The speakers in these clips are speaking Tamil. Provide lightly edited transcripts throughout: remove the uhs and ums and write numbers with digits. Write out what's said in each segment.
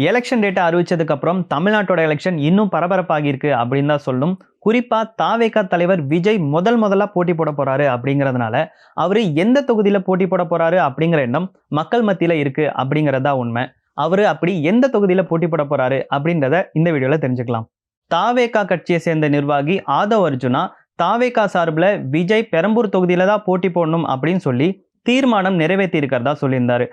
எலெக்ஷன் டேட்டா அறிவிச்சதுக்கு அப்புறம் தமிழ்நாட்டோட எலெக்ஷன் இன்னும் பரபரப்பாகி இருக்கு அப்படின்னு தான் சொல்லும். குறிப்பா தாவேகா தலைவர் விஜய் முதலா போட்டி போட போறாரு அப்படிங்கிறதுனால அவரு எந்த தொகுதியில போட்டி போட போறாரு அப்படிங்கிற எண்ணம் மக்கள் மத்தியில இருக்கு அப்படிங்கறதா உண்மை. அவரு அப்படி எந்த தொகுதியில போட்டி போட போறாரு அப்படின்றத இந்த வீடியோல தெரிஞ்சுக்கலாம். தாவேகா கட்சியை சேர்ந்த நிர்வாகி ஆதவ் அர்ஜுனா தாவேகா சார்பில் விஜய் பெரம்பூர் தொகுதியில தான் போட்டி போடணும் அப்படின்னு சொல்லி தீர்மானம் நிறைவேற்றி இருக்கிறதா சொல்லியிருந்தாரு.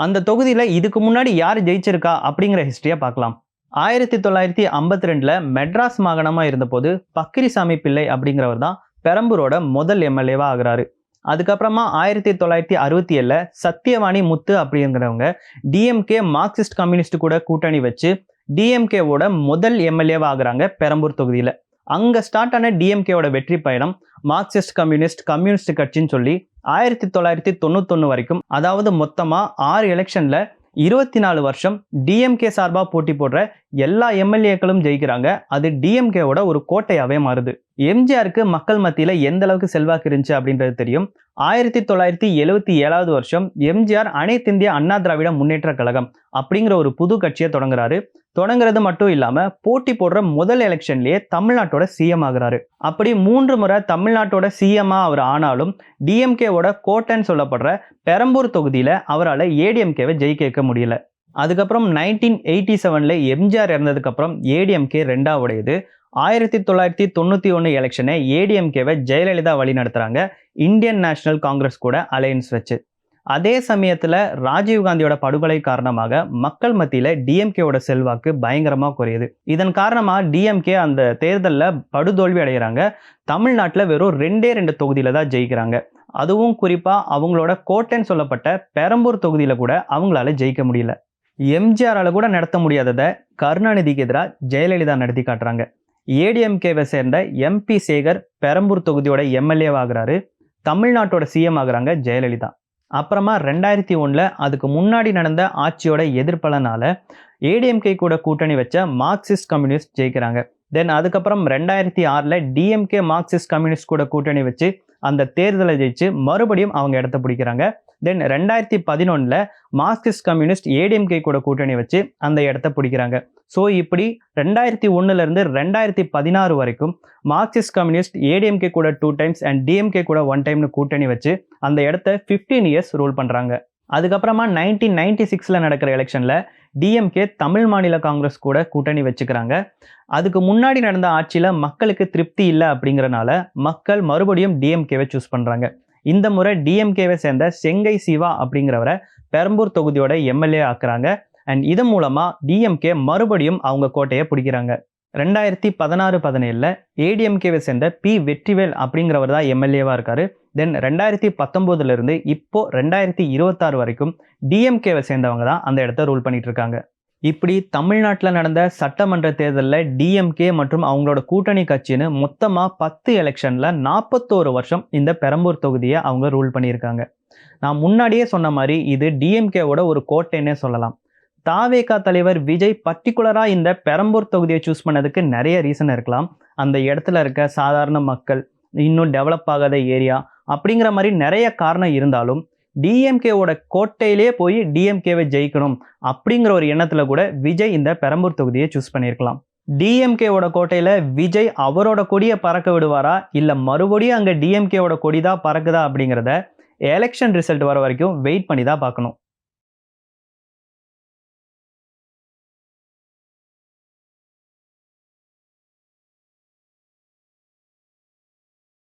அந்த தொகுதியில இதுக்கு முன்னாடி யார் ஜெயிச்சிருக்கா அப்படிங்கிற ஹிஸ்டரியை பார்க்கலாம். 1952ல மெட்ராஸ் மாகாணமா இருந்தபோது பக்கிரிசாமி பிள்ளை அப்படிங்கிறவர் தான் பெரம்பூரோட முதல் எம்எல்ஏவா ஆகுறாரு. அதுக்கப்புறமா 1967ல சத்தியவாணி முத்து அப்படிங்கிறவங்க டிஎம்கே மார்க்சிஸ்ட் கம்யூனிஸ்ட் கூட கூட்டணி வச்சு டிஎம்கேவோட முதல் எம்எல்ஏவா ஆகுறாங்க பெரம்பூர் தொகுதியில. அங்க ஸ்டார்ட் ஆன டிஎம்கேவோட வெற்றி பயணம் மார்க்சிஸ்ட் கம்யூனிஸ்ட் கட்சின்னு சொல்லி 1991 வரைக்கும், அதாவது மொத்தமா 6 எலெக்ஷன்ல 24 வருஷம் டிஎம்கே சார்பா போட்டி போடுற எல்லா எம்எல்ஏக்களும் ஜெயிக்கிறாங்க. அது டிஎம்கேவோட ஒரு கோட்டையாவே மாறுது. எம்ஜிஆருக்கு மக்கள் மத்தியில எந்த அளவுக்கு செல்வாக்கு இருந்துச்சு அப்படின்றது தெரியும். 1977வது வருஷம் எம்ஜிஆர் அனைத்து இந்திய அண்ணா திராவிட முன்னேற்ற கழகம் அப்படிங்கிற ஒரு புது கட்சியை தொடங்குறது மட்டும் இல்லாம போட்டி போடுற முதல் எலெக்ஷன்லயே தமிழ்நாட்டோட சிஎம் ஆகுறாரு. அப்படி 3 முறை தமிழ்நாட்டோட சிஎம்மா அவர் ஆனாலும் டிஎம்கேவோட கோட்டைன்னு சொல்லப்படுற பெரம்பூர் தொகுதியில அவரால் ஏடிஎம்கேவை ஜெயிக்க வைக்க முடியல. அதுக்கப்புறம் 1987ல எம்ஜிஆர் இறந்ததுக்கு அப்புறம் ஏடிஎம்கே 2ஆ உடையுது. 1991 எலெக்ஷனை ஏடிஎம்கேவை ஜெயலலிதா வழி நடத்துறாங்க, இந்தியன் நேஷனல் காங்கிரஸ் கூட அலையன்ஸ் வச்சு. அதே சமயத்துல ராஜீவ்காந்தியோட படுகொலை காரணமாக மக்கள் மத்தியில டிஎம்கேவோட செல்வாக்கு பயங்கரமா குறையுது. இதன் காரணமா டிஎம்கே அந்த தேர்தலில் படுதோல்வி அடைகிறாங்க. தமிழ்நாட்டில் வெறும் 2 தொகுதியில தான் ஜெயிக்கிறாங்க. அதுவும் குறிப்பா அவங்களோட கோட்டைன்னு சொல்லப்பட்ட பெரம்பூர் தொகுதியில கூட அவங்களால ஜெயிக்க முடியல. எம்ஜிஆரால கூட நடத்த முடியாததை கருணாநிதிக்கு எதிராக ஜெயலலிதா நடத்தி காட்டுறாங்க. ஏடிஎம்கேவை சேர்ந்த எம்பி சேகர் பெரம்பூர் தொகுதியோட எம்எல்ஏ ஆகுறாரு. தமிழ்நாட்டோட சிஎம் ஆகுறாங்க ஜெயலலிதா. அப்புறமா 2001ல அதுக்கு முன்னாடி நடந்த ஆட்சியோட எதிர்ப்பலனால ஏடிஎம்கே கூட கூட்டணி வச்ச மார்க்சிஸ்ட் கம்யூனிஸ்ட் ஜெயிக்கிறாங்க. தென் அதுக்கப்புறம் 2006ல டிஎம்கே மார்க்சிஸ்ட் கம்யூனிஸ்ட் கூட கூட்டணி வச்சு அந்த தேர்தலை ஜெயிச்சு மறுபடியும் அவங்க இடத்த பிடிக்கிறாங்க. தென் 2011ல மார்க்சிஸ்ட் கம்யூனிஸ்ட் ஏடிஎம்கே கூட கூட்டணி வச்சு அந்த இடத்த பிடிக்கிறாங்க. ஸோ இப்படி 2001ல இருந்து 2016 வரைக்கும் மார்க்சிஸ்ட் கம்யூனிஸ்ட் ஏடிஎம்கே கூட 2 டைம்ஸ் அண்ட் டிஎம்கே கூட 1 டைம்னு கூட்டணி வச்சு அந்த இடத்த 15 இயர்ஸ் ரூல் பண்றாங்க. அதுக்கப்புறமா 1996ல நடக்கிற எலெக்ஷன்ல டிஎம்கே தமிழ் மாநில காங்கிரஸ் கூட கூட்டணி வச்சுக்கிறாங்க. அதுக்கு முன்னாடி நடந்த ஆட்சியில மக்களுக்கு திருப்தி இல்லை அப்படிங்கறனால மக்கள் மறுபடியும் டிஎம்கேவை சூஸ் பண்றாங்க. இந்த முறை டிஎம்கேவை சேர்ந்த செங்கை சிவா அப்படிங்கிறவரை பெரம்பூர் தொகுதியோட எம்எல்ஏ ஆக்குறாங்க. அண்ட் இதன் மூலமா டிஎம்கே மறுபடியும் அவங்க கோட்டையை பிடிக்கிறாங்க. 2016-17ல ஏடிஎம்கேவை சேர்ந்த பி வெற்றிவேல் அப்படிங்கிறவர் தான் எம்எல்ஏவா இருக்காரு. தென் 2019ல இருந்து இப்போ 2026 வரைக்கும் டிஎம்கேவை சேர்ந்தவங்க தான் அந்த இடத்த ரூல் பண்ணிட்டு இருக்காங்க. இப்படி தமிழ்நாட்டில் நடந்த சட்டமன்ற தேர்தலில் டிஎம்கே மற்றும் அவங்களோட கூட்டணி கட்சின்னு மொத்தமா 10 எலெக்ஷன்ல 41 வருஷம் இந்த பெரம்பூர் தொகுதியை அவங்க ரூல் பண்ணியிருக்காங்க. நான் முன்னாடியே சொன்ன மாதிரி இது டிஎம்கேவோட ஒரு கோட்டைன்னே சொல்லலாம். தாவேகா தலைவர் விஜய் பர்டிகுலரா இந்த பெரம்பூர் தொகுதியை சூஸ் பண்ணதுக்கு நிறைய ரீசன் இருக்கலாம். அந்த இடத்துல இருக்க சாதாரண மக்கள், இன்னும் டெவலப் ஆகாத ஏரியா அப்படிங்கிற மாதிரி நிறைய காரணம் இருந்தாலும் டிஎம்கேவோட கோட்டையிலே போய் டிஎம்கேவை ஜெயிக்கணும் அப்படிங்கிற ஒரு எண்ணத்துல கூட விஜய் இந்த பெரம்பூர் தொகுதியை சூஸ் பண்ணியிருக்கலாம். டிஎம்கேவோட கோட்டையில விஜய் அவரோட கொடியை பறக்க விடுவாரா இல்ல மறுபடியும் அங்க டிஎம்கேவோட கொடி தான் பறக்குதா அப்படிங்கிறத எலெக்ஷன் ரிசல்ட் வர வரைக்கும் வெயிட் பண்ணி தான் பார்க்கணும்.